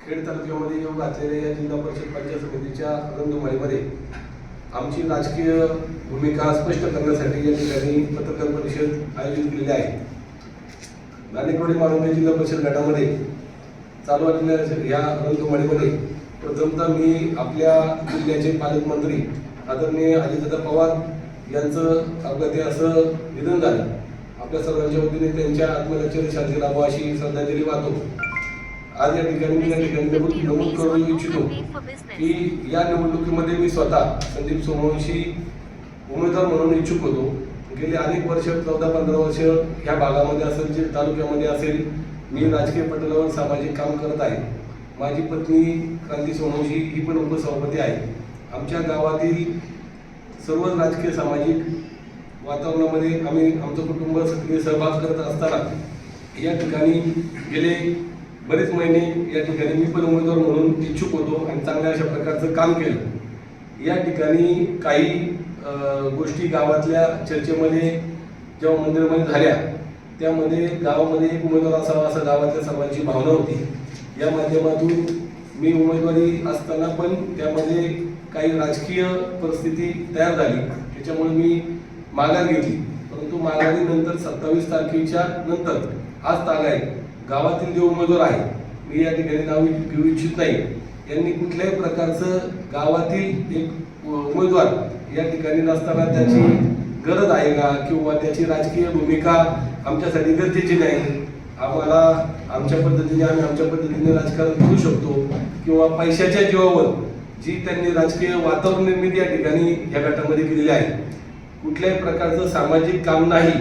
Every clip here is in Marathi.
खेड तालुक्यामध्ये येऊन घातलेल्या या जिल्हा परिषद पंचायत समितीच्या रणधुमाळीमध्ये आमची राजकीय भूमिका स्पष्ट करण्यासाठी या ठिकाणी पत्रकार परिषद आयोजित केलेली आहे। नाणेकवडी माळुंगे जिल्हा परिषद गटामध्ये चालू असलेल्या या रणधुमाळीमध्ये प्रथमतः मी आपल्या जिल्ह्याचे पालकमंत्री आदरणीय अजितदादा पवार यांचं अपघाती असं निधन झालं। आपल्या सर्वांच्या वतीने त्यांच्या आत्महत्येची शांती लाभो अशी श्रद्धांजली वाहतो। आज या ठिकाणी मी नमूद करू इच्छितो की या निवडणुकीमध्ये मी स्वतः संदीप सोमवंशी उमेदवार म्हणून इच्छुक होतो। गेली अनेक वर्ष 14-15 वर्ष या भागामध्ये असेल जे तालुक्यामध्ये असेल मी राजकीय पटलावर सामाजिक काम करत आहे। माझी पत्नी क्रांती सोमवंशी ही पण उपसभापती आहे। आमच्या गावातील सर्व राजकीय सामाजिक वातावरणामध्ये आम्ही आमचं कुटुंब सक्रिय सहभाग करत असताना या ठिकाणी गेले बरेच महिने या ठिकाणी मी पण उमेदवार म्हणून इच्छुक होतो आणि चांगल्या अशा प्रकारचं काम केलं। या ठिकाणी काही गोष्टी गावातल्या चर्चेमध्ये जेव्हा मंदिरामध्ये झाल्या त्यामध्ये गावामध्ये एक उमेदवार असावा असं गावातल्या सर्वांची भावना होती। या माध्यमातून मी उमेदवारी असताना पण त्यामध्ये काही राजकीय परिस्थिती तयार झाली, त्याच्यामुळे मी माघार घेतली। परंतु माघारीनंतर 27 तारखेच्या नंतर आज ताग आहे गावातील जे उमेदवार आहे मी या ठिकाणी नाव घेऊ इच्छित नाही, यांनी कुठल्याही प्रकारचं गावातील एक उमेदवार या ठिकाणी नसताना त्याची गरज आहे का किंवा त्याची राजकीय भूमिका आमच्यासाठी गरजेची नाही। आम्हाला आमच्या पद्धतीने आम्ही आमच्या पद्धतीने राजकारण करू शकतो किंवा पैशाच्या जीवावर जी त्यांनी राजकीय वातावरण निर्मिती या ठिकाणी या गटामध्ये केलेली आहे, कुठल्याही प्रकारचं सामाजिक काम नाही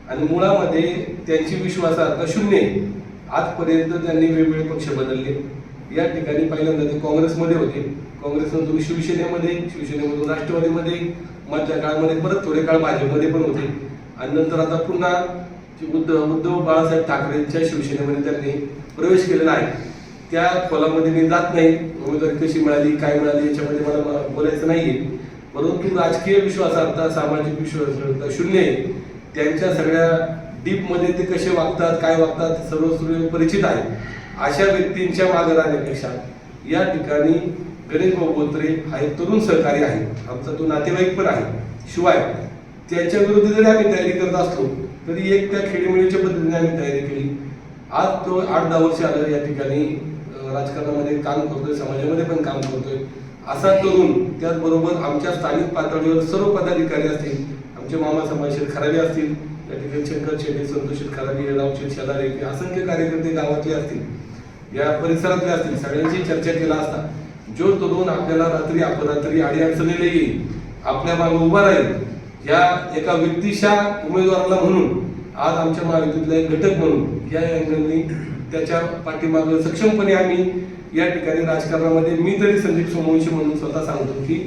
आणि मुळामध्ये त्यांची विश्वासार्हता शून्य आहे। आजपर्यंत त्यांनी वेगवेगळे पक्ष बदलले। या ठिकाणी पहिल्यांदा ते काँग्रेसमध्ये होते, काँग्रेसमधून शिवसेनेमधून राष्ट्रवादीमध्ये, मधल्या काळामध्ये परत थोडे काळ भाजपमध्ये पण होते आणि नंतर आता पुन्हा उद्धव बाळासाहेब ठाकरेंच्या शिवसेनेमध्ये त्यांनी प्रवेश केलेला आहे। त्या खोलामध्ये मी जात नाही, उमेदवारी कशी मिळाली काय मिळाली याच्यामध्ये मला बोलायचं नाहीये, परंतु राजकीय विश्वासार्हता सामाजिक विश्वासार्हता शून्य आहे। त्यांच्या सगळ्या डीपमध्ये ते कसे वागतात काय वागतात सर्व परिचित आहे। अशा व्यक्तींच्या मागे राहण्यापेक्षा या ठिकाणी गणेश भाऊ बोत्रे हा एक तरुण सहकारी आहे, आमचा तो नातेवाईक पण आहे। शिवाय त्याच्या विरुद्ध जरी आम्ही तयारी करत असलो तरी एक त्या खेळीमेळीच्या पद्धतीने आम्ही तयारी केली। आज तो 8-10 वर्ष आलं या ठिकाणी राजकारणामध्ये काम करतोय, समाजामध्ये पण काम करतोय। असा तरुण त्याचबरोबर आमच्या स्थानिक पातळीवर सर्व पदाधिकारी असतील, आमचे मामा समाजशील खराबी असतील, या ठिकाणी शंकर शेटे, संतोष खराबी, रावशेठ शेलारे, असंख्य कार्यकर्ते गावातले असतील, या परिसरातले असतील, सगळ्यांची चर्चा केला असता जो तरुण आपल्याला रात्री अपरात्री अडीअडचणीला येईल, आपल्या मागे उभा राहील, या एका व्यक्तिशा उमेदवाराला म्हणून आज आमच्या महायुतीतला एक घटक म्हणून या अँगलनी त्याच्या पाठीमागे सक्षमपणे आम्ही या ठिकाणी राजकारणामध्ये मी तरी संदीप सोमवंशी म्हणून स्वतः सांगतो की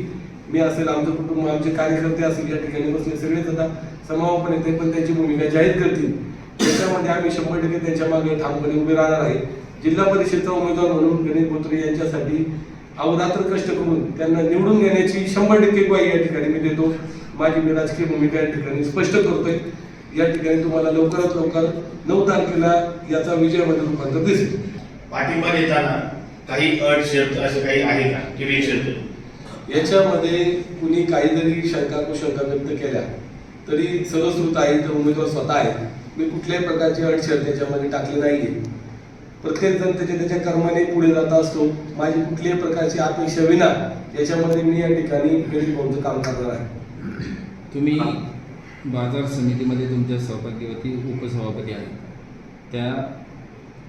मी असेल, आमचं कुटुंब, आमचे कार्यकर्ते असतील, या ठिकाणी बसले सगळेच आता समावपणे ते पण त्यांची भूमिका जाहीर करतील। त्याच्यामध्ये आम्ही 100% त्यांच्या मागे ठामपणे उभे राहणार आहे। जिल्हा परिषदचा उमेदवार म्हणून गणेश बोत्रे यांच्यासाठी अवरात्र कष्ट करून त्यांना निवडून घेण्याची 100% ग्वाही या ठिकाणी मी देतो। माझी मी राजकीय भूमिका या ठिकाणी स्पष्ट करतोय। या ठिकाणी तुम्हाला लवकरात लवकर 9 तारखेला याचा विजयामध्ये रूपांतर दिसेल। पाठिंबा देताना काही अट शर्त असं काही आहे का की बिनशर्त? याच्यामध्ये कुणी काही जरी शंका कुशंका व्यक्त केल्या तरी सर्वश्रुत आहे तर उमेदवार स्वतः आहे। मी कुठल्याही प्रकारची अट शर्त याच्यामध्ये टाकली नाहीये। प्रत्येक जण त्याच्या कर्माने पुढे जात असतो। माझी कुठल्याही प्रकारची अपेक्षा विना याच्यामध्ये मी या ठिकाणी गणेश भाऊंचं काम करणार आहे। तुम्ही बाजार समितीमध्ये तुमच्या सभापतीवरती उपसभापती आहे, त्या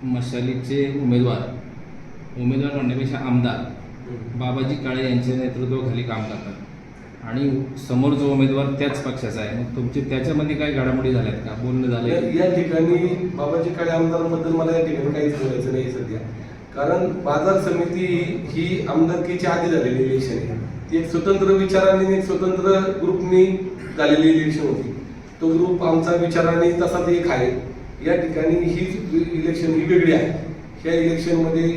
मशालीचे उमेदवार म्हणण्यापेक्षा आमदार बाबाजी काळे यांच्या नेतृत्वाखाली काम करतात आणि समोर जो उमेदवार त्याच पक्षाचा आहे, मग तुमचे त्याच्यामध्ये काय घडामोडी झाल्यात का, बोलणं झालं? या ठिकाणी बाबाजी काळे आमदारांबद्दल मला या ठिकाणी काहीच बोलायचं नाही सध्या, कारण बाजार समिती ही आमदारकीच्या आधी झालेली इलेक्शन आहे। ती एक स्वतंत्र विचाराने एक स्वतंत्र ग्रुपनी झालेली इलेक्शन होती। तो ग्रुप आमचा विचाराने तसाच एक आहे। या ठिकाणी ही इलेक्शन ही वेगळी आहे। ह्या इलेक्शनमध्ये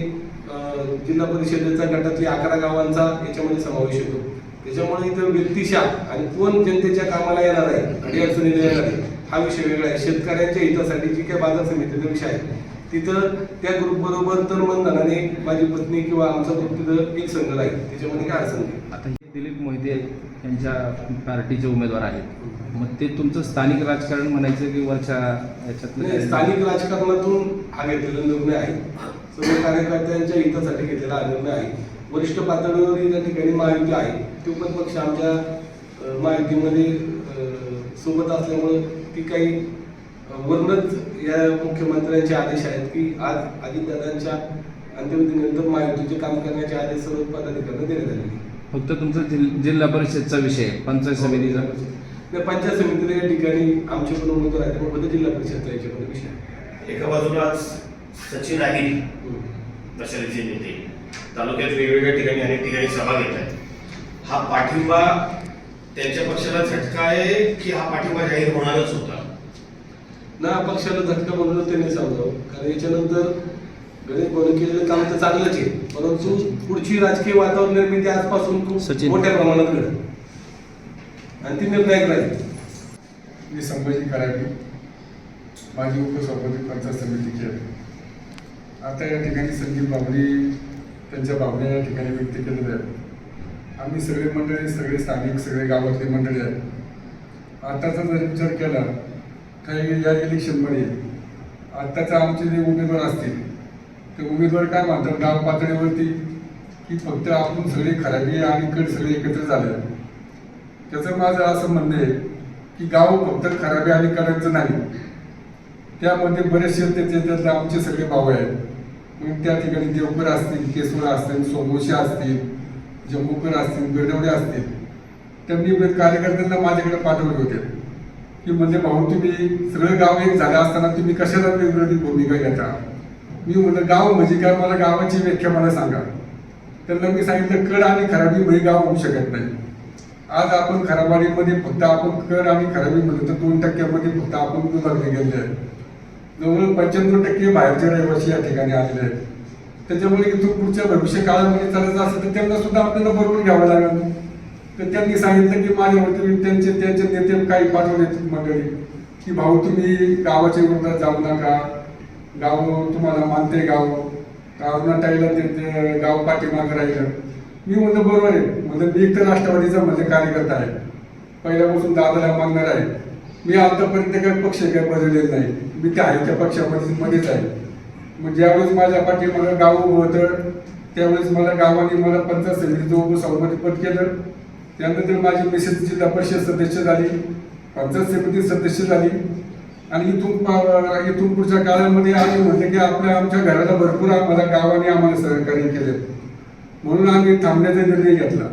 जिल्हा परिषदेचा गटातली 11 गावांचा याच्यामध्ये समावेश होतो। त्याच्यामुळे इथं व्यक्तिशा आणि कोण जनतेच्या कामाला येणार आहे, अडीअडचणीला येणार आहे, हा विषय वेगळा आहे। शेतकऱ्यांच्या हितासाठी जी काही बाजार समितीचा विषय आहे तिथं त्या ग्रुप बरोबर तर मन धनाने माझी पत्नी किंवा आमचा ग्रुप तिथं एक संघ राहील, त्याच्यामध्ये काय अडचण नाही. आता हे दिलीप मोहिते यांच्या पार्टीचे उमेदवार आहेत, मग ते तुमचं स्थानिक राजकारण म्हणायचं की वरच्या याच्यातलं नाही, काय? स्थानिक राजकारणातून हा घेतलेला निर्णय आहे. सर्व कार्यकर्त्यांच्या हितासाठी घेतलेला हा निर्णय आहे. वरिष्ठ पातळीवर त्या ठिकाणी महायुती आहे. तो पण पक्ष आमच्या महायुतीमध्ये सोबत असल्यामुळे ती काही वरूनच या मुख्यमंत्र्यांचे आदेश आहेत की आज अजितदादांच्या अंत्यविधीनंतर महायुतीचे काम करण्याचे आदेश सर्व पदाधिकाऱ्यांना देण्यात आलेले आहेत. फक्त तुमचा जिल्हा परिषदचा विषय आहे, पंचायत समितीचा नाही, पंचायत समितीला या ठिकाणी आमचे पण उमेदवार आहेत, त्यामुळे फक्त जिल्हा परिषदचा याच्यामध्ये विषय आहे. एका बाजूला आज सचिन आहे मशालीचे नेते तालुक्यात वेगवेगळ्या ठिकाणी अनेक ठिकाणी सभा घेत आहेत. हा पाठिंबा त्यांच्या पक्षाला झटका आहे की हा पाठिंबा जाहीर होणारच होता? ना पक्षाला झटका म्हणून त्यांनी समजावं, कारण याच्यानंतर गणेश भाऊने केलेलं काम तर चांगलंच आहे, परंतु पुढची राजकीय वातावरण निर्मिती आजपासून खूप सचिन. मोठ्या प्रमाणात घडेल आणि ती निर्णायक राहील. मी संभाजी करावी, माजी उपसभापती पंचायत समितीचे आहे. आता या ठिकाणी संदीप बाबरी त्यांच्या भावना या ठिकाणी व्यक्त केलेल्या आहेत. आम्ही सगळे मंडळी, सगळे स्थानिक, सगळे गावातले मंडळी आहेत. आताचा जर विचार केला काही या इलेक्शनमध्ये आत्ताचा आमचे जे उमेदवार असतील ते उमेदवार काय म्हणतात गाव पातळीवरती की फक्त आपण सगळे खराबी आणि कड सगळे एकत्र झाले. त्याचं माझं असं म्हणणं आहे की गाव फक्त खराबी आणि कडांचं नाही, त्यामध्ये बरेचसे त्यातले आमचे सगळे भाऊ आहेत. मग त्या ठिकाणी देवकर असतील, केसवर असतील, सोमोशी असतील, जम्मूकर असतील, बेडवडे असतील, त्यांनी कार्यकर्त्यांना माझ्याकडे पाठवले होते की म्हणजे भाऊ तुम्ही सगळं गाव एक झालं असताना तुम्ही कशाला वेगवेगळी भूमिका घेता. मी म्हणलं गाव म्हणजे काय, मला गावाची व्याख्या मला सांगा. त्यांना मी सांगितलं कड आणि खराबी म्हणजे गाव होऊ शकत नाही. आज आपण खराबाडीमध्ये फक्त आपण कड आणि खराबी म्हणलं तर 2% फक्त आपण विभागले गेले आहे. जवळजवळ 95% बाहेरचे रहिवासी या ठिकाणी आलेले आहेत. त्याच्यामुळे इथून पुढच्या भविष्य काळामध्ये चालायचं असेल तर त्यांना सुद्धा आपल्याला बरोबर घ्यावं लागेल. तर त्यांनी सांगितलं की माझ्यावरती त्यांचे नेते काही पाठवले मंडळी की भाऊ तुम्ही गावाच्या विरोधात जाऊ नका, गाव तुम्हाला मानते, गाव टाईला ते गाव पाठीमागं राहिलं. मी म्हणलं बरोबर आहे, म्हणजे मी तर राष्ट्रवादीचा म्हणजे कार्यकर्ता आहे, पहिल्यापासून दादाला मागणार आहे. मी आतापर्यंत काही पक्ष काही बदललेला नाही, मी त्या आहे त्या पक्षामध्येच आहे. मग ज्यावेळेस माझ्या पाठीमागं गाव उभं होतं त्यावेळेस मला गावाने मला पंचायत समितीचं उपसभापतीपद केलं. त्यानंतर माझी मिसेस जिल्हा परिषद सदस्य झाली, पंचायत समिती सदस्य झाली आणि इथून पुढच्या काळामध्ये आम्ही म्हटलं की आमच्या घराला भरपूर आम्हाला गावाने आम्हाला सहकार्य केले, म्हणून आम्ही थांबण्याचा निर्णय घेतला.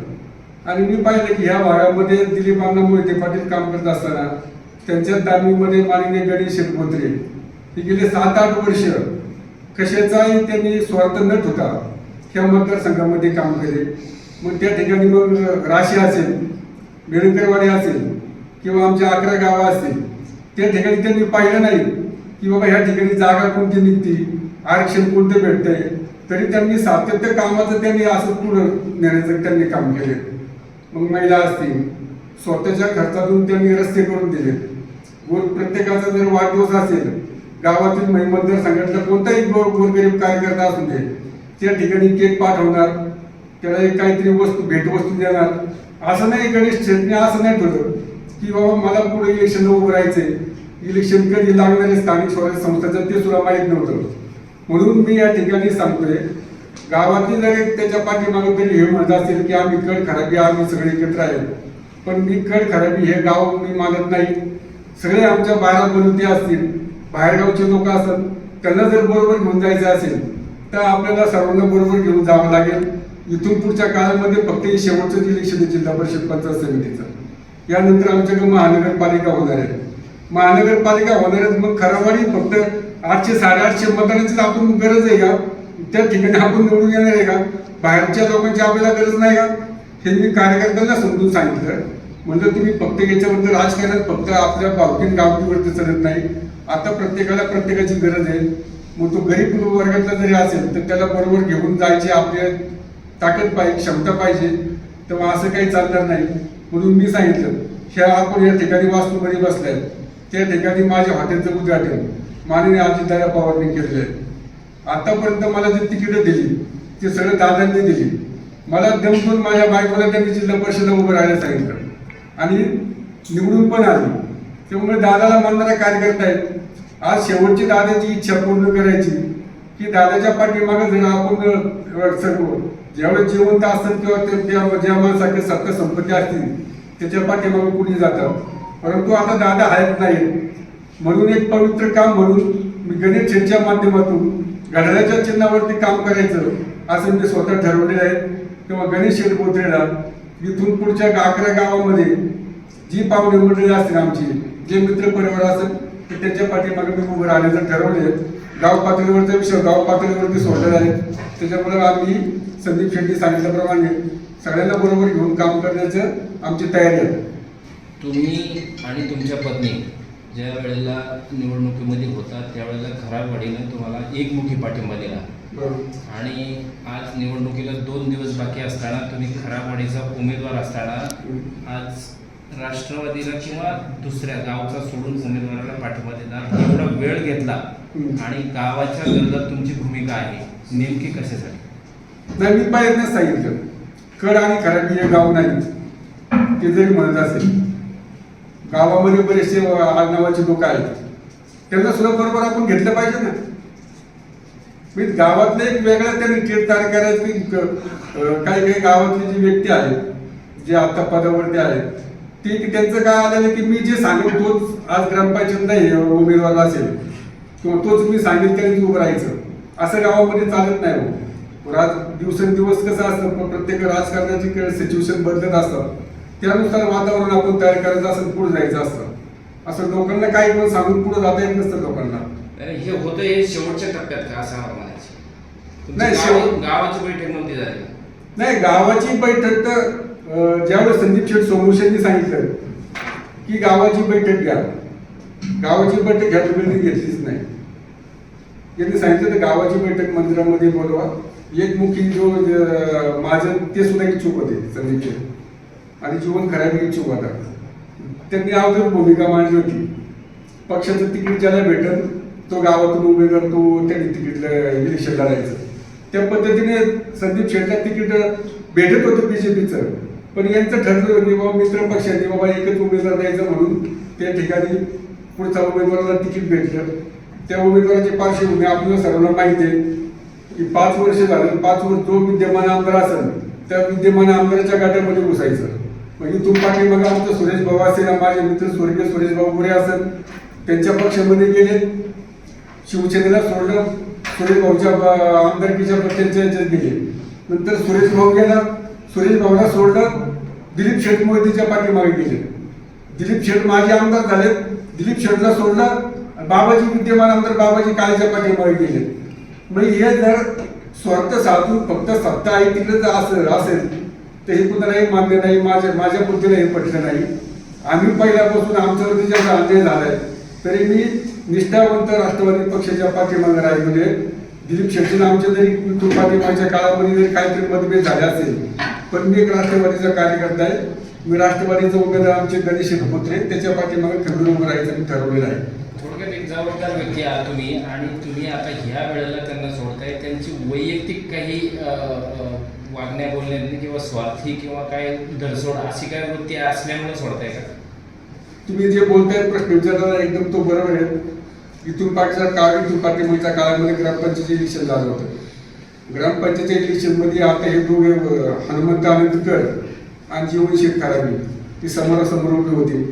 आणि मी पाहिलं की ह्या भागामध्ये दिलीपांना मोहिते पाटील काम करत असताना त्यांच्या तालमीमध्ये माननीय गणेश शेटमंत्री हे गेले 7-8 वर्ष कशाचाही त्यांनी स्वार्थ न ठेवता ह्या मतदारसंघामध्ये काम केले. मग त्या ठिकाणी मग राशी असेल, बेडकरवाडी असेल किंवा आमच्या 11 गावं असतील, त्या ठिकाणी त्यांनी पाहिलं नाही की बाबा ह्या ठिकाणी जागा कोणती निघती, आरक्षण कोणतं भेटतंय, तरी त्यांनी सातत्य कामाचं त्यांनी असं पुढं नेण्याचं त्यांनी काम केले. मग महिला असतील, स्वतःच्या खर्चातून त्यांनी रस्ते करून दिले. प्रत्येकाचा जर वाढदिवस असेल, गावातील मतदारसंघातला कोणताही गोरगरीब कार्यकर्ता असून दे, त्या ठिकाणी केक पाठवणार, त्याला एक काहीतरी भेटवस्तू देणार. असं नाही गणेश शेटने असं नाही ठरवलं की बाबा मला पुढे इलेक्शनला उभं राहायचंय, इलेक्शन कधी लागणारे स्थानिक स्वराज्य संस्थाचं ते सुद्धा माहीत नव्हतं. म्हणून मी या ठिकाणी सांगतोय गावातील जरी त्याच्या पाठीमागे तरी हे म्हणत असेल की आम्ही कड खराबी आम्ही सगळे एकत्र आहे, पण मी कड खराबी हे गाव मी मानत नाही. सगळे आमच्या बाहेर असतील, बाहेरगावचे लोक असतात, त्यांना जर बरोबर घेऊन जायचं असेल तर आपल्याला सर्वांना बरोबर घेऊन जावं लागेल. इथून पुढच्या काळामध्ये फक्त हे शेवटचं इलेक्शन आहे जिल्हा परिषद पंचायत समितीचं. यानंतर आमच्याकडे महानगरपालिका होणार आहे. महानगरपालिका होणार आहेत, मग खरावाडी फक्त 800-850 मतदानाची आपण गरज आहे का? त्या ठिकाणी आपण निवडून येणार आहे का? बाहेरच्या लोकांची आपल्याला गरज नाही का? हे मी कार्यकर्त्यांना समजून सांगितलं. म्हणजे तुम्ही फक्त याच्याबद्दल राजकारणात फक्त आपल्या भावकीन गावकीवरती चालत नाही. आता प्रत्येकाला प्रत्येकाची गरज आहे. मग तो गरीब वर्गातला जरी असेल तर त्याला बरोबर घेऊन जायची आपली ताकद पाहिजे, क्षमता पाहिजे. तेव्हा असं काही चालणार नाही. म्हणून मी सांगितलं ह्या आपण या ठिकाणी वास्तूमध्ये बसल्यात, त्या ठिकाणी माझ्या हॉटेलचं उद्घाटन माननीय अजितदादा पवारांनी केलेलं आहे. आतापर्यंत मला जे तिकीटं दिली ते सगळं दादांनी दिली. मला दमकून माझ्या बायकोला त्यांनी जिल्हा परिषदेला उभं राहायला सांगितलं आणि निवडून पण आली. त्यामुळे दादाला मानणारा कार्यकर्ता आहे. आज शेवटची दादाची इच्छा पूर्ण करायची की दादाच्या पाठीमागे जर आपण सर्व ज्यावेळेस जिवंत असतात किंवा ज्या माणसाकडे सत्ता संपत्ती असतील त्याच्या पाठीमागे कुणी जातात, परंतु आता दादा आहेत नाही. म्हणून एक पवित्र काम म्हणून मी गणेश शेठच्या माध्यमातून घड्याळाच्या चिन्हावरती काम करायचं असं मी स्वतः ठरवलेलं आहे. तेव्हा गणेश शेठ बोत्रेला इथून पुढच्या 11 गावामध्ये जी पाहुणे मंडळी असतील आमची, जे मित्र परिवार असेल ते त्यांच्या पाठीमागे मी उभं राहण्याचं ठरवले. गाव पातळीवरचा विषय गाव पातळीवरती सोडलेला आहे. त्याच्यामुळे आम्ही संदीप शेट्टी सांगितल्याप्रमाणे सगळ्यांना बरोबर घेऊन काम करण्याचं आमची तयारी आहे. तुम्ही आणि तुमच्या पत्नी ज्या वेळेला निवडणुकीमध्ये होता त्यावेळेला खराबवाडीनं तुम्हाला एकमुखी पाठिंबा दिला आणि आज निवडणुकीला 2 दिवस बाकी असताना तुम्ही खराबवाडीचा उमेदवार असताना आज राष्ट्रवादीला किंवा दुसऱ्या गावचा सोडून उमेदवाराला पाठिंबा देणार एवढा वेळ घेतला आणि गावाच्या गरजात तुमची भूमिका आहे, नेमकी कशासाठी? नाही, मी पहिल्यांदाच सांगितलं कड आणि खराबी हे गाव नाही. ते जरी म्हणत असेल गावामध्ये बरेचसे आडनावाचे लोक आहेत, त्यांना सुद्धा बरोबर आपण घेतलं पाहिजे ना. मी गावातले एक वेगळा त्यांनी टेट तयार करायचं की काही काही गावातली जी व्यक्ती आहेत जे आता पदावरती आहेत ते त्यांचं काय आलेलं की मी जे सांगेल तोच आज ग्रामपंचायत नाही उमेदवार असेल किंवा तोच मी सांगेल त्याने उभं राहायचं, असं गावामध्ये चालत नाही. दिवसेंदिवस कसं असतं, प्रत्येक राजकारणाची सिच्युएशन बदलत असतात, त्यानुसार वातावरण आपण तयार करायचं असं पुढे जायचं असतं. असं लोकांना काही पण सांगून पुढे जाता येत नसतं लोकांना. हे होतं हे शेवटच्या टप्प्यात का असं म्हणायचं? नाही, गावाची बैठक नव्हती झाली. नाही, गावाची बैठक तर ज्यावेळेस संदीप शेठ सोमवंशींनी सांगितलं की गावाची बैठक घ्या, गावाची बैठक घ्या, तुम्ही घेतलीच नाही. यांनी सांगितलं तर गावाची बैठक मंदिरामध्ये बोलवा. एकमुखी जो माझं ते सुद्धा इच्छुक होते संदीप शेठ आणि जीवन खराबी इच्छुक होता. त्यांनी अवघड भूमिका मांडली होती. पक्षाचं तिकीट ज्याला भेटल तो गावातून उमेदवार तो त्यांनी तिकीट इलेक्शन लढायचं. त्या पद्धतीने संदीप शेठला तिकीट भेटत होतं बीजेपीचं, पण यांचं ठरलं की बाबा मित्र पक्षाने बाबा एकच उमेदवार द्यायचं म्हणून त्या ठिकाणी पुढच्या उमेदवाराला तिकीट भेटलं. त्या उमेदवाराची पार्श्वभूमी आपल्याला सर्वांना माहिती आहे की 5 वर्ष झालं, 5 वर्ष जो विद्यमान आमदार असेल त्या विद्यमान आमदाराच्या गाठ्यामध्ये घुसायचं. म्हणजे तू पाठीमाग आमचं सुरेश भाऊ असेल, माझे मित्र स्वर्गीय सुरेश भाऊ मोरे असेल, त्यांच्या पक्षामध्ये गेले, शिवसेनेला सोडलं, सुरेश भाऊच्या आमदारकीच्या त्यांच्या याच्यात गेले. नंतर सुरेश भाऊ गेला, सुरेश भाऊला सोडलं, दिलीप शेठ मोदीच्या पाठीमागे गेले. दिलीप शेठ माझे आमदार झाले, दिलीप शेठला सोडलं, बाबाजी विद्यमान आमदार बाबाजी काळेच्या पाठीमागे गेले. म्हणजे हे जर स्वार्थ साधून फक्त सत्ता आहे तिकडे जर असेल तर हे कुणालाही मान्य नाही. माझ्या बुद्धीला हे पटलं नाही. आम्ही पहिल्यापासून आमच्यावरती ज्याचा अन्याय झालाय तरी मी निष्ठावंत राष्ट्रवादी पक्षाच्या पाठीमागे राहिलेले. दिलीप शेट्टी आमच्या जरी पाठीमागच्या काळामध्ये जरी काहीतरी मतभेद झाले असेल, पण मी एक राष्ट्रवादीचा कार्यकर्ता आहे. मी राष्ट्रवादीचा उमेदवार आमचे गणेश बोत्रे त्याच्या पाठीमागे खंबीर उभं राहायचं मी ठरवलेलं आहे. थोडक्यात एक जबाबदार व्यक्ती आहात तुम्ही आणि तुम्ही आता ह्या वेळेला त्यांना सोडताय. त्यांची वैयक्तिक काही वागण्या बोलण्यातली किंवा स्वार्थी किंवा काय धरसोड अशी काय वृत्ती असल्यामुळे सोडताय का? तुम्ही जे बोलताय प्रश्न विचारला एकदम तो बरोबर आहे. इथून पाठीमागच्या काळामध्ये ग्रामपंचायत इलेक्शन झालं होतं. ग्रामपंचायतच्या इलेक्शनमध्ये आता हे दोघे हनुमंत आनंदकर आणि जीवन शेठ खराबी ती समोरासमोर उभी होती.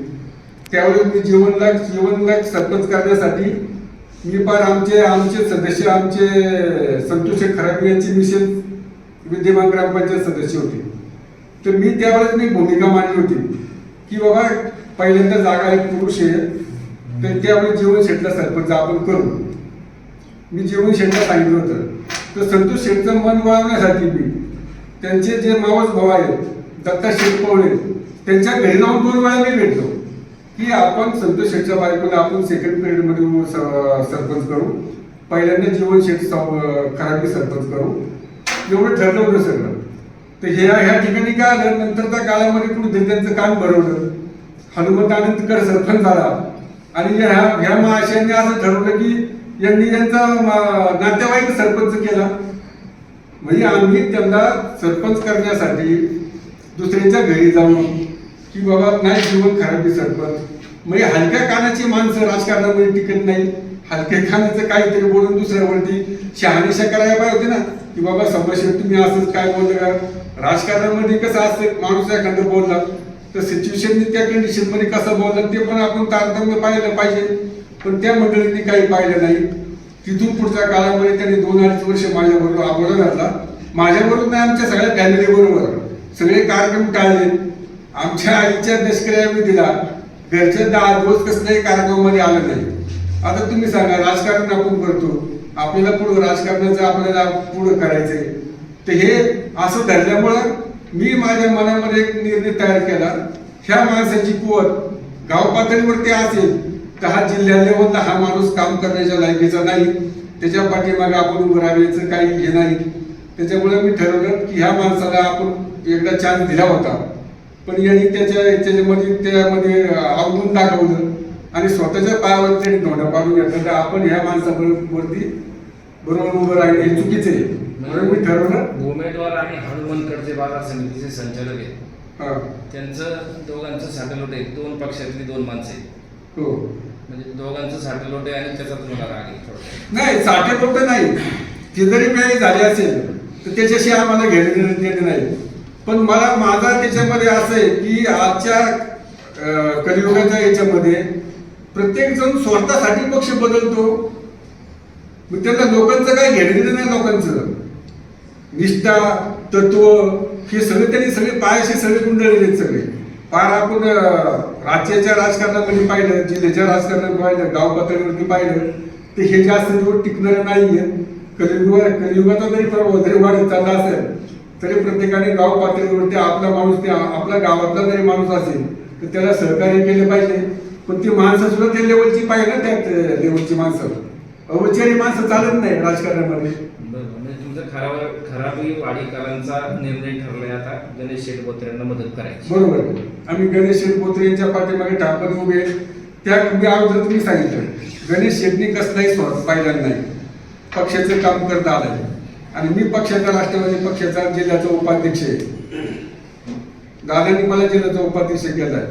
त्यावेळेस मी जीवनला सरपंच करण्यासाठी मी फार आमचे सदस्य आमचे संतोष शेठ खराबी यांची मिसेस विद्यमान ग्रामपंचायत सदस्य होते. तर मी त्यावेळेस मी भूमिका मांडली होती की बाबा पहिल्यांदा जागा एक पुरुष आहे तर त्यावेळी जीवन शेठला सरपंच आपण करू. मी जीवन शेठला सांगितलं होतं. तर संतोष शेठचं मन वळवण्यासाठी मी त्यांचे जे मावस भाऊ आहेत दत्ता शेठ पवळे त्यांच्या घरी जाऊन 2 वेळा मी भेटलो की आपण संतोष शेठच्या बायकोला आपण सेकंड पिरियडमध्ये सरपंच करू, पहिल्यांदा जीवन शेठ खराबी सरपंच करू, एवढं ठरलं होतं सगळं. तर ह्या ठिकाणी काय आलं, नंतरच्या काळामध्ये कुठेतरी त्यांचं काम भरवलं. हनुमंत आनंदकर सरपंच झाला आणि ह्या महाशयांनी असं ठरवलं की यांनी यांचा नातेवाईक सरपंच केला. म्हणजे आम्ही त्यांना सरपंच करण्यासाठी दुसऱ्यांच्या घरी जाऊन की बाबा नाही जीवन खराबी सरपंच, म्हणजे हलक्या कानाची माणसं राजकारणामध्ये टिकत नाही. हलक्या कानाचं काहीतरी बोलून दुसऱ्यावरती शहानिशा करायला पाहिजे होती ना, की बाबा समस्या तुम्ही असंच काय बोललं का. राजकारणामध्ये कसं असतं, माणूस एखादं बोलला तर सिच्युएशननी त्या कंडिशनमध्ये कसं बोललं ते पण आपण तारतम्य पाहिलं पाहिजे. पण त्या मंडळींनी काही पाहिलं नाही. तिथून पुढच्या काळामध्ये त्यांनी 2-2.5 वर्ष माझ्याबरोबर आबोला घातला. माझ्याबरोबर नाही, आमच्या सगळ्या फॅमिली बरोबर सगळे कार्यक्रम टाळले. आमच्या आईच्या दशकऱ्या मी दिला, घरच्या 10 दिवस कसल्याही कार्यक्रमामध्ये आलं नाही. आता तुम्ही सांगा, राजकारण आपण करतो, आपल्याला पुढं राजकारणाचं आपल्याला पुढं करायचंय, तर हे असं धरल्यामुळं मी माझ्या मनामध्ये एक निर्णय तयार केला. ह्या माणसाची कुवत गाव पातळीवरती असेल तर हा जिल्हा लेवलला हा माणूस काम करण्याच्या लायकीचा नाही, त्याच्या पाठीमागे आपण उभं राहायचं काही हे नाही. त्याच्यामुळे मी ठरवलं की ह्या माणसाला आपण एकदा चान्स दिला होता, पण यांनी त्यामध्ये अवगुण दाखवलं आणि स्वतःच्या पायावर त्यांनी धोंडा पाडून घेतलं. तर आपण ह्या माणसावरती बरोबर उभं राहिलं हे चुकीचे आहे. म्हणून मी ठरवलं. उमेदवार आणि हनुमंतकडचे बाजार समितीचे संचालक आहेत, हा, त्यांचं दोघांचं साठलोट आहे, 2 पक्षातली 2 माणसं आहेत. हो, म्हणजे दोघांचं साठलोट आहे आणि त्याचा तुम्हाला राग आहे थोडं. नाही साठे फक्त नाही, ते जरी काही झाले असेल तर त्याच्याशी आम्हाला घेणं नाही. पण मला माझा त्याच्यामध्ये असं आहे की आजच्या कलियुगाच्या याच्यामध्ये प्रत्येक जण स्वतःसाठी पक्ष बदलतो. मग त्यांना लोकांचं काय घेणं नाही. लोकांचं निष्ठा तत्व हे सगळे त्यांनी सगळे पायाशी सगळे गुंडळलेले आहेत सगळे. फार आपण राज्याच्या राजकारणामध्ये पाहिलं, जिल्ह्याच्या राजकारणात पाहिलं, गाव पातळीवरती पाहिलं तर हे जास्त दिवस टिकणारं नाहीये. कलियुगाचा जरी प्रभाव जरी वाढत चालला असेल तरी प्रत्येकाने गाव पातळीवरती आपला माणूस, ते आपल्या गावातला जरी माणूस असेल तर त्याला सहकार्य केले पाहिजे. पण ती माणसं सुद्धा त्या लेवलची पाहिजे ना, त्या लेवलची माणसं. अवचारी माणसं चालत नाही राजकारणामध्ये. बरोबर, म्हणजे तुमचा खराबी वाडीकरांचा निर्णय ठरलाय आता गणेश शेठ बोत्रेंना मदत करायची. बरोबर, आम्ही गणेश शेठ बोत्रे यांच्या पाठीमागे ठाकरे उभे. त्या अगोदर तुम्ही सांगितलं, गणेश शेठनी कसलाही स्वार्थ पाहिला नाही, पक्षाचं काम करता आलंय. आणि मी पक्षाचा, राष्ट्रवादी पक्षाचा जिल्ह्याचा उपाध्यक्ष आहे. दादांनी मला जिल्ह्याचा उपाध्यक्ष केलाय.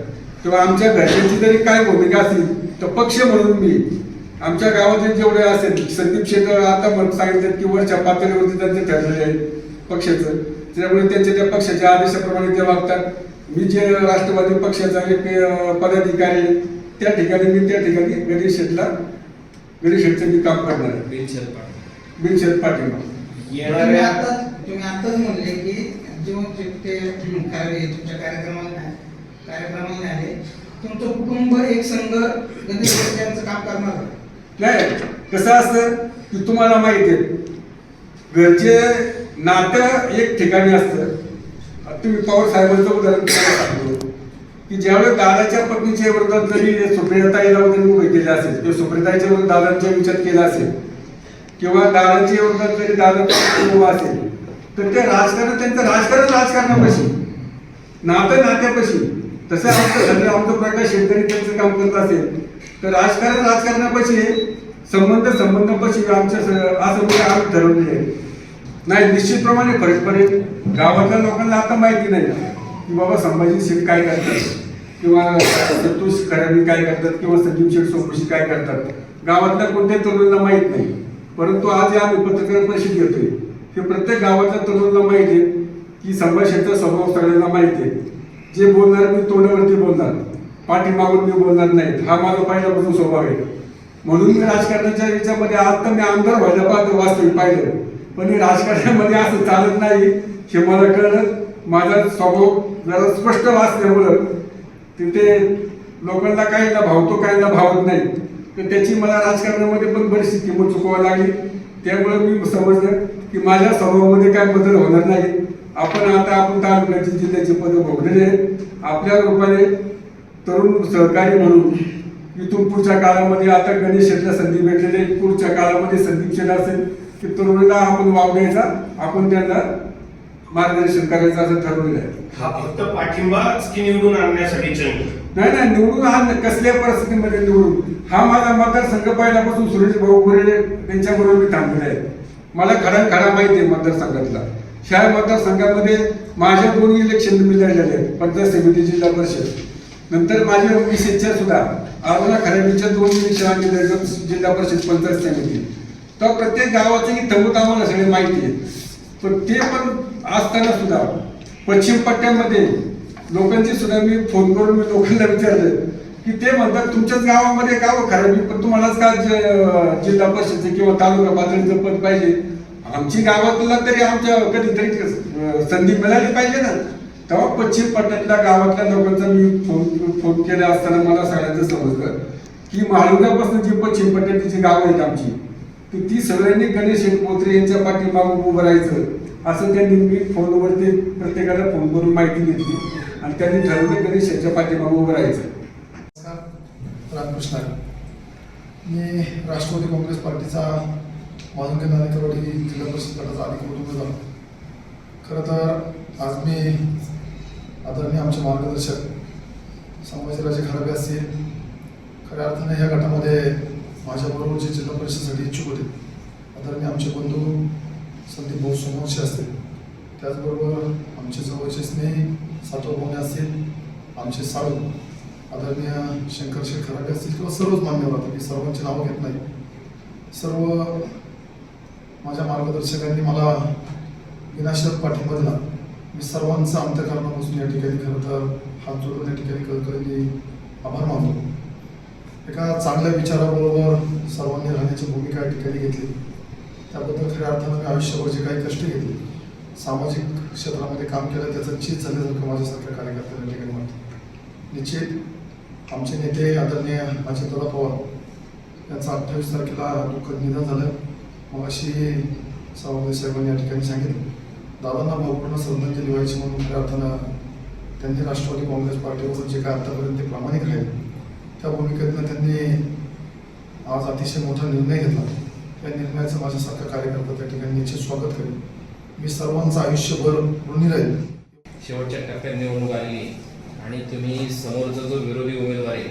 किंवा आमच्या घरच्यांची जरी काय भूमिका असेल तर पक्ष म्हणून मी आमच्या गावातील जेवढे असेल, संदीप शेठ आता सांगितलं की वरच्या पातळीवरती त्यांचं ठरलेलं आहे पक्षाचं, त्यामुळे त्यांच्या त्या पक्षाच्या आदेशाप्रमाणे ते वागतात. मी जे राष्ट्रवादी पक्षाचा एक पदाधिकारी त्या ठिकाणी गणेश शेठचं मी काम करणार आहे. बिनशर्त पाठिंबा. तुम्ही आताच म्हणले की जेव्हा ते तुमच्या कार्यक्रमाला नाही आले, तुमचं कुटुंब एक संघ गणेश यांचं काम करणार नाही. कसं असतं की तुम्हाला माहिती आहे, घरचे नातं एक ठिकाणी असतं. तुम्ही पवार साहेबांचं उदाहरण तुम्हाला सांगतो की ज्यावेळेस दादाच्या पत्नीच्या विरोधात जरी सुप्रियाताईला वगैरे उभे केले असेल किंवा सुप्रियाताईच्या विरोधात दादांचा विचार केला असेल किंवा दादांच्या विरोधात जरी दादांचा उभा असेल तर ते राजकारण, त्यांचं राजकारणापाशी, नात्यापाशी. तसं आमचं प्रकाश शेतकरी त्यांचं काम करत असेल तर राजकारणापाशी, संबंधापाशी आमच्या असं आम्ही ठरवलेले आहे. नाही, निश्चितप्रमाणे फरक पडेल. गावातल्या लोकांना आता माहिती नाही की बाबा संभाजी शेठ काय करतात किंवा संतोष खराबी काय करतात किंवा संजीव शेठ सोमशी काय करतात. गावातल्या कोणत्याही तरुणाला माहीत नाही. परंतु आज आम्ही पत्रकार परिषद घेतोय की प्रत्येक गावातल्या तरुणाला माहिती आहे की संभाजी शेठचा स्वभाव सगळ्यांना माहिती आहे. जे बोलणार मी तोंडावरती बोलणार, पाठीमागून मी बोलणार नाही, हा माझा पहिल्यापासून स्वभाव आहे. म्हणून मी राजकारणाच्या याच्यामध्ये आता मी आमदार व्हायला पाहतो, वास्तविक पाहिलं. पण हे राजकारणामध्ये असं चालत नाही हे मला कळलं. माझा स्वभाव जरा स्पष्ट वाचल्यामुळं तिथे लोकांना काहींना भावतो, काहींना भावत नाही. तर त्याची मला राजकारणामध्ये पण बरीचशी किंमत चुकवावी लागली. त्यामुळे मी समजलं की माझ्या स्वभावामध्ये काय बदल होणार नाही. आपण तालुक्याची, जिल्ह्याची पदं भोगलेले आहेत. आपल्या रूपाने तरुण सहकारी म्हणून इथून पुढच्या काळामध्ये आता गणेश शेठला संधी भेटलेली, पुढच्या काळामध्ये संदीप शेठ असेल की तरुणाला आपण वाव द्यायचा, आपण त्यांना मार्गदर्शन करायचं असं ठरवलेलं आहे. हा फक्त पाठिंबाच की निवडून आणण्यासाठी चंग? नाही निवडून हा कसल्या परिस्थितीमध्ये निवडून हा माझा मतदारसंघ पहिल्यापासून सुरेश भाऊ गोरे त्यांच्याबरोबर मी थांबलेला आहे. मला खडा माहिती आहे मतदारसंघातला. ह्या मतदारसंघामध्ये माझ्या 2 इलेक्शन मी लढलेले आहेत, पंचायत समिती, जिल्हा परिषद. नंतर माझ्या मिसेसच्या सुद्धा अरुणा खराबीच्या 2 इलेक्शन आम्ही लढलो, जिल्हा परिषद, पंचायत समिती. तर प्रत्येक गावाचं ही तंबूत आम्हाला सगळे माहिती आहे. पण ते पण असताना सुद्धा पश्चिम पट्ट्यामध्ये लोकांची सुद्धा मी फोन करून मी लोकांना विचारलं की ते म्हणतात तुमच्याच गावामध्ये गाव खराबी, पण तुम्हालाच का जिल्हा परिषदचे किंवा तालुका पातळीचं पद पाहिजे? आमची गावातला तरी आमच्या कधीतरी संधी मिळाली पाहिजे ना. तेव्हा पश्चिम पट्ट्यातल्या गावातल्या लोकांचा मी फोन केला असताना मला सगळ्यांचं समजलं की माळुंगापासून जी पश्चिम पट्ट्यातली जी गावं आहेत आमची, ती सगळ्यांनी गणेश मोत्रे यांच्या पाठीमागून उभं राहायचं असं त्यांनी मी फोनवरती प्रत्येकाला फोन करून माहिती घेतली आणि त्यांनी ठरवलं गणेश यांच्या पाठीमागून उभं राहायचं. रामकृष्ण आहे. मी राष्ट्रवादी काँग्रेस पार्टीचा माधुंगे नाणेकरवाडी जिल्हा परिषद गटाचा अधिकृत उमेदवार. खरं तर आज मी आदरणीय आमचे मार्गदर्शक संभाजीराजे खराबे असतील, खऱ्या अर्थाने ह्या गटामध्ये माझ्याबरोबर जे जिल्हा परिषदेसाठी इच्छुक होते आदरणीय आमचे बंधू संदीप भाऊ सोमवंशी असतील, त्याचबरोबर आमचे जवळचे स्नेही सातव भवने असतील, आमचे साळू आदरणीय शंकर शेठ खराबे असतील किंवा सर्वच मान्यवर. आता मी सर्वांची नावं घेत नाही. सर्व माझ्या मार्गदर्शकांनी मला विनाशर्त पाठिंबा दिला. मी सर्वांचा अंतःकरणापासून या ठिकाणी खरं तर हात जोडून या ठिकाणी कळकळीने आभार मानतो. एका चांगल्या विचाराबरोबर सर्वांनी राहण्याची भूमिका या ठिकाणी घेतली. त्याबद्दल खऱ्या अर्थानं मी आयुष्यभर जे काही कष्ट घेतले, सामाजिक क्षेत्रामध्ये काम केलं, त्याचं चीज झाल्यासारखं माझ्यासारख्या कार्यकर्त्यांना ठिकाणी वाटतं. निश्चित आमचे नेते आदरणीय अजितदादा पवार यांचं 28 तारखेला दुःखद निधन झालं. मग अशी सावंत साहेबांनी या ठिकाणी सांगितलं. दादांना भावपूर्ण श्रद्धांजली व्हायची म्हणून खऱ्या अर्थानं त्यांनी राष्ट्रवादी काँग्रेस पार्टीवर जे काय आतापर्यंत ते प्रामाणिक राहिले, त्या भूमिकेतनं त्यांनी आज अतिशय मोठा निर्णय घेतला. या निर्णयाचं माझ्यासारखा कार्यकर्ता त्या ठिकाणी निश्चित स्वागत करेल. मी सर्वांचं आयुष्यभर ऋणी राहील. शेवटच्या टप्प्यात निवडणूक आलेली आणि तुम्ही समोरचा जो विरोधी उमेदवार आहे,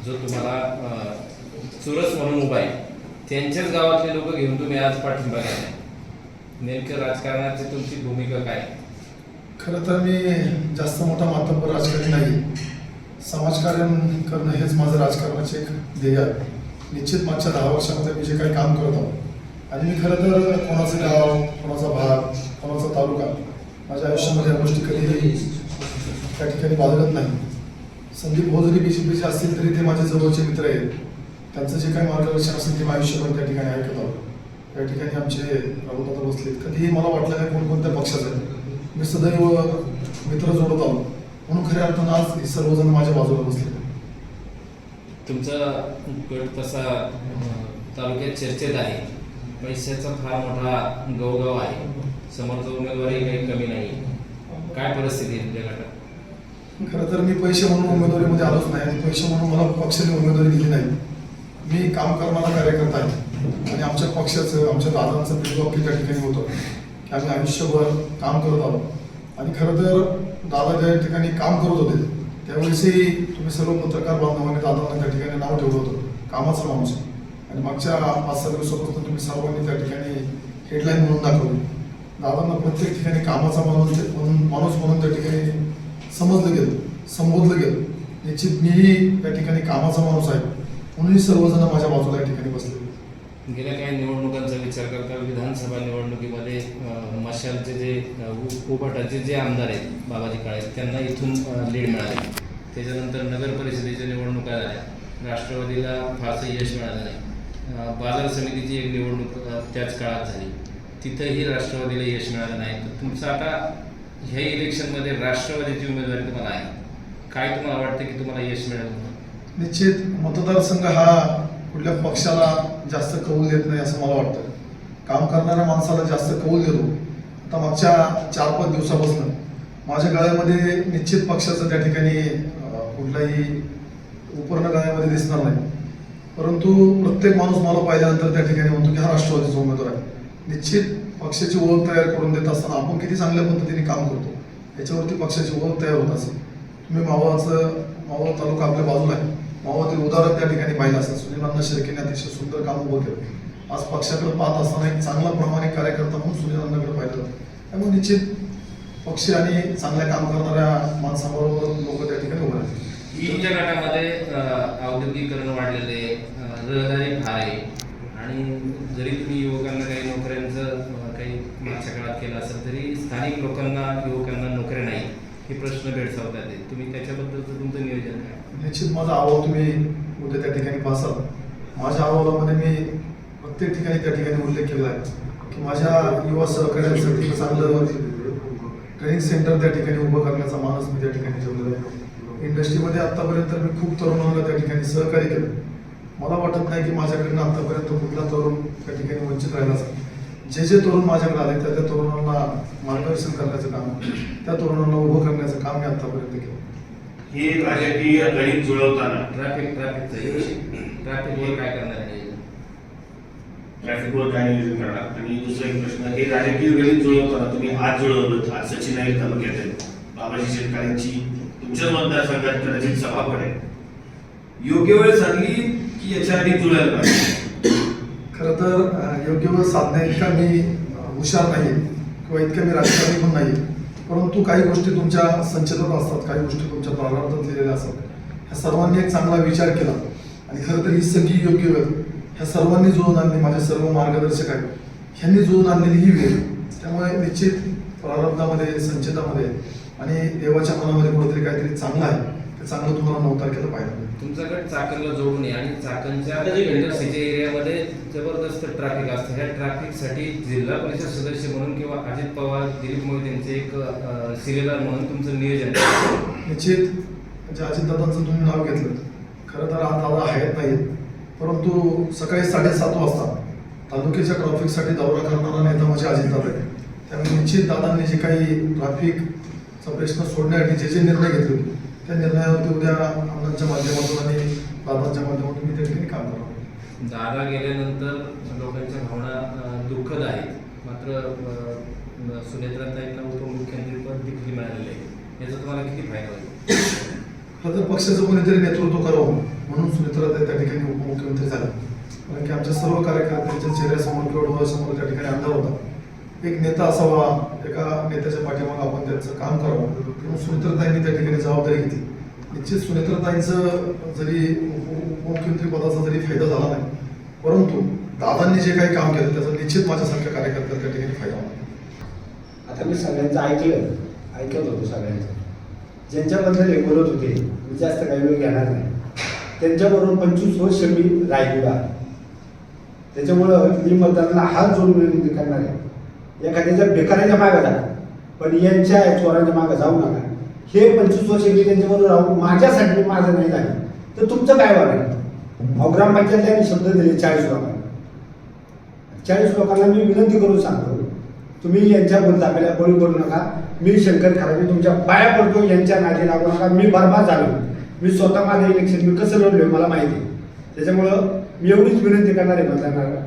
जो तुम्हाला चुरस म्हणून उभा आहे, त्यांच्याच गावातले लोक घेऊन तुम्ही आज पाठिंबा घ्या. नेमकं राजकारणाची तुमची भूमिका काय? खरं तर मी जास्त मोठा मातब्बर राजकारणी नाही. समाजकार्य करणं हेच माझं राजकारणाचे एक ध्येय आहे. निश्चित मागच्या 10 वर्षामध्ये मी जे काही काम करत आहोत, आणि मी खरं तर कोणाचं गाव, कोणाचा भाग, कोणाचा तालुका माझ्या आयुष्यामध्ये या गोष्टी कधीही त्या ठिकाणी बाळगत नाही. संदीप भाऊ जरी BJPचे असतील तरी ते माझे जवळचे मित्र आहेत. त्यांचं जे काही मार्गदर्शन असेल ते मी आयुष्यभर त्या ठिकाणी ऐकत आहोत. त्या ठिकाणी आमचे राहुलदादा बसलेत. कधीही मला वाटलं नाही कोणकोणत्या पक्षाचं आहे. मी सदैव मित्र जोडत आलो, म्हणून खऱ्या अर्थानं आज सर्वजण माझ्या बाजूला बसले. तुमचा गट तसा तालुक्यात चर्चेत आहे. पैशाचा फार मोठा गवगव आहे. समोरचा उमेदवारी काही कमी नाही. काय परिस्थिती आहे तुमच्या गटात? खरं तर मी पैसे म्हणून उमेदवारीमध्ये आलोच नाही आणि पैसे म्हणून मला पक्षाने उमेदवारी दिली नाही. मी काम करणारा कार्यकर्ता आहे आणि आमच्या पक्षाचं, आमच्या दादांचं बिलवाक्य त्या ठिकाणी होतं की आम्ही आयुष्यभर काम करत आलो. आणि खरं तर दादा ज्या ठिकाणी काम करत होते त्यावेळेसही तुम्ही सर्व पत्रकार बांधवांनी दादांना त्या ठिकाणी नाव ठेवलं होतं कामाचा माणूस. आणि मागच्या 5-6 दिवसापासून तुम्ही सर्वांनी त्या ठिकाणी हेडलाईन म्हणून दाखवली. दादांना प्रत्येक ठिकाणी कामाचा माणूस म्हणून त्या ठिकाणी समजलं गेलं, संबोधलं गेलं. निश्चित मीही त्या ठिकाणी कामाचा माणूस आहे म्हणूनही सर्वजण माझ्या बाजूला या ठिकाणी बसले. गेल्या काही निवडणुकांचा विचार करता विधानसभा निवडणुकीमध्ये मशालचे जे उभाटाचे जे आमदार आहेत, बाबाजी काळे, त्यांना इथून लीड मिळाली. त्याच्यानंतर नगर परिषदेच्या निवडणुका झाल्या. राष्ट्रवादीला फारसं यश मिळालं नाही. बाजार समितीची एक निवडणूक त्याच काळात झाली, तिथंही राष्ट्रवादीला यश मिळालं नाही. तर तुमचं आता ह्या इलेक्शनमध्ये राष्ट्रवादीची उमेदवारी तुम्हाला आहे. काय तुम्हाला वाटतं की तुम्हाला यश मिळेल? निश्चित मतदारसंघ हा कुठल्या पक्षाला जास्त कौल देत नाही असं मला वाटतं. काम करणाऱ्या माणसाला जास्त कौल देतो. आता मागच्या 4-5 दिवसापासून माझ्या गळ्यामध्ये निश्चित पक्षाचं त्या ठिकाणी कुठलाही उपर्ण गळ्यामध्ये दिसणार नाही. परंतु प्रत्येक माणूस मला पाहिल्यानंतर त्या ठिकाणी म्हणतो की हा राष्ट्रवादीचा उमेदवार आहे. निश्चित पक्षाची ओळख तयार करून देत असताना आपण किती चांगल्या पद्धतीने काम करतो याच्यावरती पक्षाची ओळख तयार होत असेल. तुम्ही मावळ तालुका आपल्या बाजूला आहे, मावळातील उदाहरण त्या ठिकाणी पाहिलं असेल. सुनील शेळकेने अतिशय सुंदर काम उभं केलं. आज पक्षाकडे पाहत असताना एक चांगला प्रामाणिक कार्यकर्ता म्हणून सुनील पाहिलं जातं. त्यामुळे निश्चित पक्ष आणि चांगल्या काम करणाऱ्या माणसाबरोबर लोक त्या ठिकाणी उभे राहतील. तुमच्या गटामध्ये औद्योगिकरण वाढलेले, रहदारी फार आहे आणि जरी तुम्ही युवकांना काही नोकऱ्यांचं काही मागच्या काळात केलं असेल तरी स्थानिक युवकांना नोकऱ्या नाही हे प्रश्न भेडसावतात. तुम्ही त्याच्याबद्दलचं तुमचं नियोजन काय? निश्चित माझा अहवाल तुम्ही उद्या त्या ठिकाणी पाहसाल. माझ्या अहवालामध्ये मी प्रत्येक ठिकाणी त्या ठिकाणी उल्लेख केला आहे की माझ्या युवा सहकार्यांसाठी चांगलं ट्रेनिंग सेंटर त्या ठिकाणी उभं करण्याचा मानस मी त्या ठिकाणी ठेवलेला आहे. इंडस्ट्रीमध्ये आत्तापर्यंत मी खूप तरुणांना त्या ठिकाणी सहकार्य केलं. मला वाटत नाही की माझ्याकडनं आत्तापर्यंत कुठला तरुण त्या ठिकाणी वंचित राहिला असेल. जे तरुण माझ्याकडे आले त्या तरुणांना मार्गदर्शन करण्याचं काम, त्या तरुणांना उभं करण्याचं काम मी आत्तापर्यंत केलं. हे राजकीय गणित जुळवताना ट्रॅफिकवर काय करणार आहे? ट्रॅफिकवर काय नियोजन करणार? आणि दुसरा एक प्रश्न, हे राजकीय गणित जुळवताना तुम्ही आज जुळवलं, आज सचिन नाईक तालुक्यात आहे, बाबाजी शेतकऱ्यांची तुमच्याच मतदारसंघात कदाचित सभा पडेल, योग्य वेळ साधली की याच्या आधी जुळायला पाहिजे? खरं तर योग्य वेळ साधण्या इतका मी हुशार नाही किंवा इतका मी राजकारणी पण नाही, परंतु काही गोष्टी तुमच्या संचितात असतात, काही गोष्टी तुमच्या प्रारंभात लिहिलेल्या असतात. ह्या सर्वांनी एक चांगला विचार केला आणि खरं तर ही सगळी योग्य वेळ ह्या सर्वांनी जुळून आणली. माझे सर्व मार्गदर्शक आहेत, ह्यांनी जुळून आणलेली ही वेळ. त्यामुळे निश्चित प्रारब्धामध्ये, संचितामध्ये आणि देवाच्या मनामध्ये कुठेतरी काहीतरी चांगलं आहे, ते चांगलं तुम्हाला 9 तारखेला पाहायला मिळेल. तुमचा गट चाकणला जोडून आहे आणि चाकणच्या इंडस्ट्रीच्या एरियामध्ये जबरदस्त ट्रॅफिक असतं. ह्या ट्रॅफिकसाठी जिल्हा परिषद सदस्य म्हणून किंवा अजित पवार, दिलीप मोहिते यांचे एक सिलेदार म्हणून तुमचं नियोजन आहे? निश्चित म्हणजे अजितदादांचं तुम्ही नाव घेतलं, खरं तर आज दादा आहेत नाहीत, परंतु सकाळी 7:30 वाजता तालुक्याच्या ट्रॅफिकसाठी दौरा करणारा नेता म्हणजे अजितदादा आहे. त्यामुळे निश्चित दादांनी जे काही ट्रॅफिकचा प्रश्न सोडण्यासाठी जे निर्णय घेतले त्या निर्णयावरती उद्या अण्णांच्या माध्यमातून आणि दादांच्या माध्यमातून मी त्या ठिकाणी काम करणार. दादा गेल्यानंतर लोकांच्या भावना दुःखद आहेत, मात्र सुनेत्राताईंना उपमुख्यमंत्री पद देखील मिळालेलं आहे. याचा तुम्हाला किती फायदा होईल? खरं तर पक्षाचं कोणीतरी नेतृत्व करावं म्हणून सुनेत्राताई त्या ठिकाणी उपमुख्यमंत्री झाल्या. कारण की आमच्या सर्व कार्यकर्त्यांच्या चेहऱ्यासमोर किंवा डोळ्यासमोर त्या ठिकाणी अंधार होता. एक नेता असावा, एका नेत्याच्या पाठीमागे आपण त्यांचं काम करावं म्हणून सुनेत्राताईंनी त्या ठिकाणी जबाबदारी घेतली. निश्चित सुनेत्राताईंचं जरी उपमुख्यमंत्री पदाचा जरी फायदा झाला नाही, परंतु दादांनी जे काही काम केलं त्याचा निश्चित माझ्यासारख्या कार्यकर्त्याला त्या ठिकाणी फायदा होणार. आता मी सगळ्यांचं ऐकत होतो सगळ्यांचं. ज्यांच्याबद्दल हे बोलत होते मी जास्त काही वेळ घेणार नाही. त्यांच्याबरोबर 25 वर्ष मी राहिलेला. त्याच्यामुळं मी मतदारांना हात जोडून विनंती करणार आहे, एखाद्याच्या बेकाराच्या मागे जा, पण यांच्या चोरांच्या मागे जाऊ नका. हे 25 वर्ष मी त्यांच्याबरोबर राहून माझ्यासाठी माझं नाही झालं तर तुमचं काय वागायचं? ग्रामपंचायतला शब्द दिले 40 लोकांना. 40 लोकांना मी विनंती करून सांगतो, तुम्ही यांच्या बोलतापेला बळी पडू नका. मी शंकर खराबी तुमच्या पाया पडतो, यांच्या नादी लागू नका. मी बरबाद झालो. मी स्वतः माझं इलेक्शन मी कसं लढलोय मला माहिती आहे. त्याच्यामुळं मी एवढीच विनंती करणार आहे मतदारांना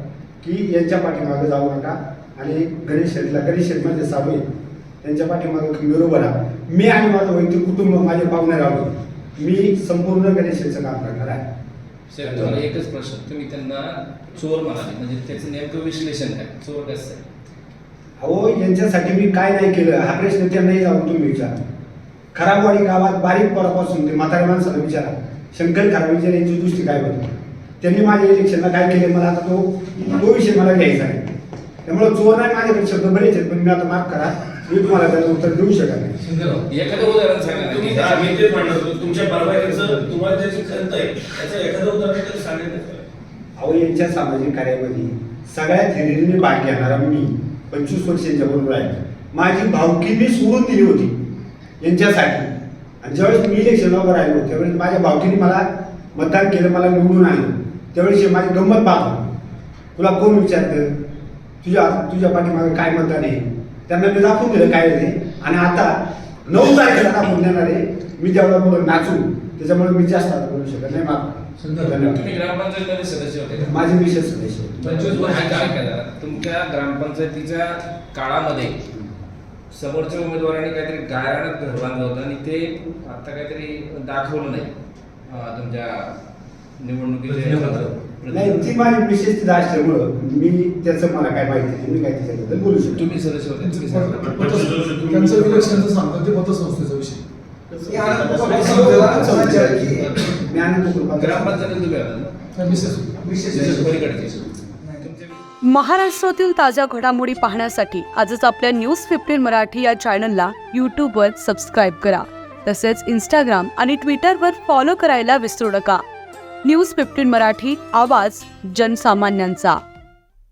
की यांच्या पाठीमागे जाऊ नका आणि गणेश शेठ म्हणजे साबू त्यांच्या पाठीमागे बरोबर राहा. मी आणि माझं वैयक्तिक कुटुंब, माझे पाहुणे राहतो, मी संपूर्ण गणेश शेठचं काम करणार आहे. साहेब तुम्हाला एकच प्रश्न, तुम्ही त्यांना चोर म्हणाले म्हणजे त्याचं नेमकं विश्लेषण काय? चोर कसं आहे? अहो यांच्यासाठी मी काय नाही केलं हा प्रश्न त्यांनाही जाऊन तुम्ही विचारा. खराबवाडी गावात बारीक पोरापासून ते म्हाताऱ्या माणसाला विचारा, शंकर खराबीच्या यांची दृष्टी काय होती, त्यांनी माझ्या इलेक्शनला काय केले, मला आता तो विषय मला घ्यायचा आहे. त्यामुळे चोर नाही, माझ्याकडे शब्द बरेच आहेत, पण मी आता माफ करा, मी तुम्हाला त्याचं उत्तर देऊ शकत नाही. एखादं उदाहरण सांगा. तुम्ही आम्ही ते म्हणतो तुमच्या बरोबरीचं तुम्हाला त्याची खंत आहे, त्याचं एखादं उदाहरण तरी सांगितलं. अहो यांच्या सामाजिक कार्यामध्ये सगळ्यात हिरिरीने भाग घेणारा मी 25 वर्षांच्या बरोबर आहे. माझी भावकी मी सोडून दिली होती यांच्यासाठी. आणि ज्यावेळेस मी इलेक्शनला उभं राहिलो त्यावेळेस माझ्या भावकीने मला मतदान केलं, मला निवडून आणलं. त्यावेळेस माझी गंमत पाहतो, तुला कोण विचारतं तुझ्या पाठीमागे काय मतदान आहे, त्यांना मी दाखवून दिलं काय आहे. आणि आता 9 तारखेला दाखवून देणार आहे मी तेवढा नाचून. त्याच्यामुळे मी जास्त आता बोलू शकत नाही. माफ धन्यवाद. तुम्ही ग्रामपंचायतीमध्ये सदस्य होते का? माझे विशेष सदस्य आहेत. 25 वर्ष काय झाला तुमच्या ग्रामपंचायतीच्या काळामध्ये समोरच्या उमेदवारांनी काहीतरी गायरानात घर बांधलं होतं आणि ते आता काहीतरी दाखवलं नाही तुमच्या निवडणुकीचे नाही, ती माझी विशेष तिथं असल्यामुळं मी त्याचं मला काय माहिती नाही, मी काय त्याच्याबद्दल बोलू शकतो. तुम्ही सदस्य होते तुम्ही सांगा. त्यांचं इलेक्शनचं सांगतात ते मतसंस्थेचा विषय. मी आनंद कृपा ग्रामपंचायतीत तुम्ही होता ना? त्या विशेष विशेष पलीकडचे. महाराष्ट्रातील ताज्या घडामोडी पाहण्यासाठी आजच आपल्या न्यूज 15 मराठी या चॅनलला यूट्यूबवर सबस्क्राईब करा. तसेच इंस्टाग्राम आणि ट्विटरवर फॉलो करायला विसरू नका. न्यूज 15 मराठी, आवाज जनसामान्यांचा.